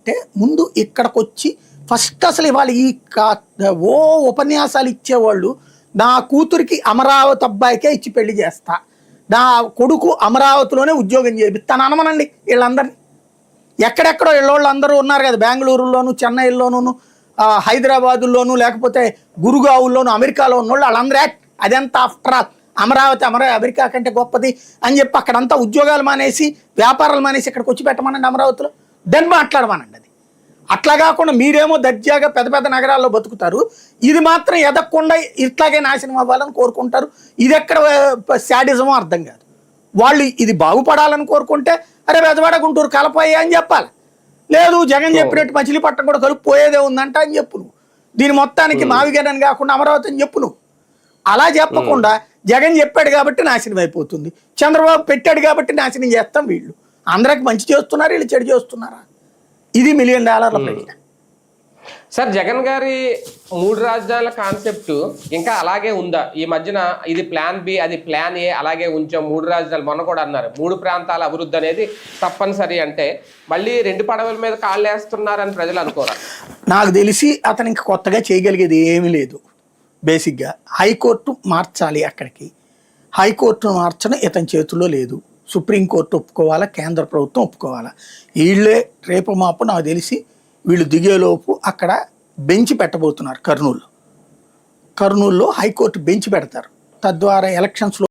అంటే ముందు ఇక్కడికొచ్చి ఫస్ట్ అసలు ఇవాళ ఓ ఉపన్యాసాలు ఇచ్చేవాళ్ళు నా కూతురికి అమరావతి అబ్బాయికే ఇచ్చి పెళ్లి చేస్తా, నా కొడుకు అమరావతిలోనే ఉద్యోగం చేపిస్తాను అనమనండి వీళ్ళందరినీ. ఎక్కడెక్కడో వీళ్ళోళ్ళు అందరూ ఉన్నారు కదా, బెంగళూరులోను, చెన్నైలోను, హైదరాబాదుల్లోను, లేకపోతే గురుగావుల్లోను, అమెరికాలో ఉన్నోళ్ళు వాళ్ళందరూ అదెంత ఆఫ్టర్ ఆల్ అమరావతి అమెరికా కంటే గొప్పది అని చెప్పి అక్కడంతా ఉద్యోగాలు మానేసి వ్యాపారాలు మానేసి ఇక్కడికి వచ్చి పెట్టమనండి అమరావతిలో, దెన్ మాట్లాడమనండి. అది అట్లా కాకుండా మీరేమో దర్జాగా పెద్ద పెద్ద నగరాల్లో బతుకుతారు, ఇది మాత్రం ఎదగకుండా ఇట్లాగే నాశనం అవ్వాలని కోరుకుంటారు. ఇది ఎక్కడ శాడిజమో అర్థం కాదు. వాళ్ళు ఇది బాగుపడాలని కోరుకుంటే అరే బెజవాడ గుంటూరు కలపాయి అని చెప్పాలి, లేదు జగన్ చెప్పినట్టు మచిలీపట్నం కూడా కలిపిపోయేదే ఉందంట అని చెప్పు నువ్వు, దీని మొత్తానికి మావిగడని కాకుండా అమరావతి అని చెప్పు నువ్వు. అలా చెప్పకుండా జగన్ చెప్పాడు కాబట్టి నాశనం అయిపోతుంది, చంద్రబాబు పెట్టాడు కాబట్టి నాశనం చేస్తాం, వీళ్ళు అందరికి మంచి చేస్తున్నారు వీళ్ళు చెడు చేస్తున్నారా? ఇది $1 మిలియన్ ప్రశ్న. సార్, జగన్ గారి 3 రాజధానుల కాన్సెప్ట్ ఇంకా అలాగే ఉందా? ఈ మధ్యన ఇది ప్లాన్ బి, అది ప్లాన్ ఏ అలాగే ఉంచాం, 3 రాజధానులు మొన్న కూడా అన్నారు 3 ప్రాంతాల అభివృద్ధి అనేది తప్పనిసరి అంటే మళ్ళీ 2 పడవల మీద కాళ్ళు వేస్తున్నారని ప్రజలు అనుకోరా? నాకు తెలిసి అతను ఇంకా కొత్తగా చేయగలిగేది ఏమీ లేదు. బేసిక్గా హైకోర్టు మార్చాలి, అక్కడికి హైకోర్టు మార్చడం ఇతని చేతుల్లో లేదు. సుప్రీంకోర్టు ఒప్పుకోవాలా, కేంద్ర ప్రభుత్వం ఒప్పుకోవాలా. వీళ్ళే రేపు మాపు నాకు తెలిసి వీళ్ళు దిగేలోపు అక్కడ బెంచ్ పెట్టబోతున్నారు. కర్నూలులో హైకోర్టు బెంచ్ పెడతారు, తద్వారా ఎలక్షన్స్లో